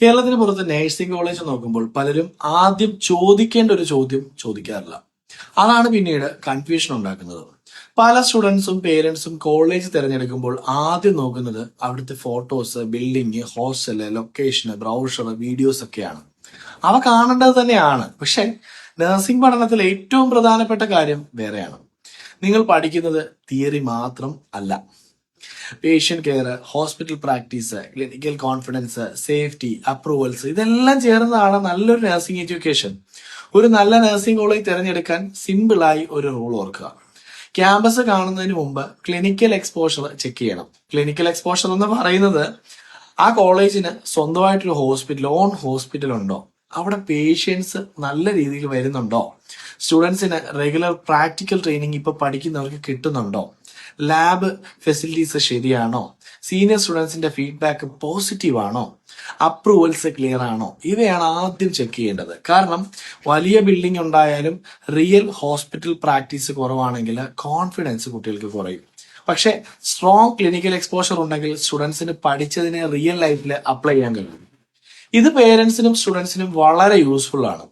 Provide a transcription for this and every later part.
കേരളത്തിന് പുറത്ത് nursing college നോക്കുമ്പോൾ പലരും ആദ്യം ചോദിക്കേണ്ട ഒരു ചോദ്യം ചോദിക്കാറില്ല. അതാണ് പിന്നീട് കൺഫ്യൂഷൻ ഉണ്ടാക്കുന്നത്. പല സ്റ്റുഡൻസും പേരൻസും കോളേജ് തിരഞ്ഞെടുക്കുമ്പോൾ ആദ്യം നോക്കുന്നത് അവിടുത്തെ ഫോട്ടോസ്, ബിൽഡിംഗ്, ഹോസ്റ്റല്, ലൊക്കേഷന്, ബ്രൗഷർ, വീഡിയോസ് ഒക്കെയാണ്. അവ കാണേണ്ടത് തന്നെയാണ്. പക്ഷെ നഴ്സിംഗ് പഠനത്തിൽ ഏറ്റവും പ്രധാനപ്പെട്ട കാര്യം വേറെയാണ്. നിങ്ങൾ പഠിക്കുന്നത് തിയറി മാത്രം അല്ല. Patient care, hospital practice, clinical confidence, safety, approvals ഇതെല്ലാം ചേർന്നതാണ് നല്ലൊരു നഴ്സിംഗ് എഡ്യൂക്കേഷൻ. ഒരു നല്ല നഴ്സിംഗ് കോളേജ് തിരഞ്ഞെടുക്കാൻ സിമ്പിളായി ഒരു റൂൾ ഓർക്കുക. ക്യാമ്പസ് കാണുന്നതിന് മുമ്പ് ക്ലിനിക്കൽ എക്സ്പോഷർ ചെക്ക് ചെയ്യണം. ക്ലിനിക്കൽ എക്സ്പോഷർ എന്ന് പറയുന്നത് ആ കോളേജിന് സ്വന്തമായിട്ടൊരു ഹോസ്പിറ്റൽ, ഓൺ ഹോസ്പിറ്റൽ ഉണ്ടോ, അവിടെ പേഷ്യൻസ് നല്ല രീതിയിൽ വരുന്നുണ്ടോ, സ്റ്റുഡൻസിന് റെഗുലർ പ്രാക്ടിക്കൽ ട്രെയിനിങ് ഇപ്പൊ പഠിക്കുന്നവർക്ക് കിട്ടുന്നുണ്ടോ, ലാബ് ഫെസിലിറ്റീസ് ശരിയാണോ, സീനിയർ സ്റ്റുഡൻസിന്റെ ഫീഡ്ബാക്ക് പോസിറ്റീവ് ആണോ, അപ്രൂവൽസ് ക്ലിയർ ആണോ, ഇവയാണ് ആദ്യം ചെക്ക് ചെയ്യേണ്ടത്. കാരണം വലിയ ബിൽഡിംഗ് ഉണ്ടായാലും റിയൽ ഹോസ്പിറ്റൽ പ്രാക്ടീസ് കുറവാണെങ്കിൽ കോൺഫിഡൻസ് കുട്ടികൾക്ക് കുറയും. പക്ഷെ സ്ട്രോങ് ക്ലിനിക്കൽ എക്സ്പോഷർ ഉണ്ടെങ്കിൽ സ്റ്റുഡൻസിന് പഠിച്ചതിനെ റിയൽ ലൈഫിൽ അപ്ലൈ ചെയ്യാൻ കഴിയും. ഇത് പേരൻസിനും സ്റ്റുഡൻസിനും വളരെ യൂസ്ഫുൾ ആണ്.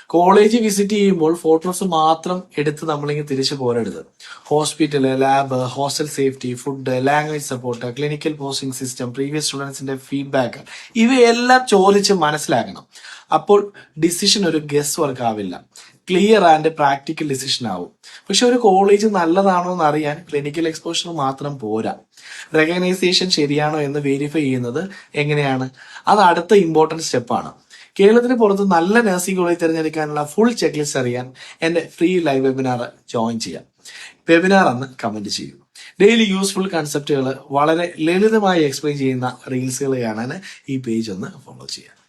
കോളേജ് വിസിറ്റ് ചെയ്യുമ്പോൾ ഫോട്ടോസ് മാത്രം എടുത്ത് നമ്മളിങ്ങനെ തിരിച്ചു പോരരുത്. Hospital, lab, hostel safety, food, language support, clinical posting system, previous സ്റ്റുഡൻസിന്റെ ഫീഡ്ബാക്ക് ഇവയെല്ലാം ചോദിച്ച് മനസ്സിലാക്കണം. അപ്പോൾ ഡിസിഷൻ ഒരു ഗസ് വർക്ക് ആവില്ല, ക്ലിയർ ആൻഡ് പ്രാക്ടിക്കൽ ഡിസിഷൻ ആവും. പക്ഷെ ഒരു കോളേജ് നല്ലതാണോ എന്ന് അറിയാൻ ക്ലിനിക്കൽ എക്സ്പോഷർ മാത്രം പോരാ. റെക്കഗ്നൈസേഷൻ ശരിയാണോ എന്ന് വെരിഫൈ ചെയ്യുന്നത് എങ്ങനെയാണ്? അത് അടുത്ത ഇമ്പോർട്ടന്റ് സ്റ്റെപ്പാണ്. കേരളത്തിന് പുറത്ത് നല്ല നഴ്സിംഗ് കോളേജ് തിരഞ്ഞെടുക്കാനുള്ള ഫുൾ ചെക്ക് ലിസ്റ്റ് അറിയാൻ എന്റെ ഫ്രീ ലൈവ് വെബിനാർ ജോയിൻ ചെയ്യാം. വെബിനാർ എന്ന് കമന്റ് ചെയ്യൂ. ഡെയിലി യൂസ്ഫുൾ കൺസെപ്റ്റുകൾ വളരെ ലളിതമായി എക്സ്പ്ലെയിൻ ചെയ്യുന്ന റീൽസുകൾ കാണാൻ ഈ പേജ് ഒന്ന് ഫോളോ ചെയ്യാം.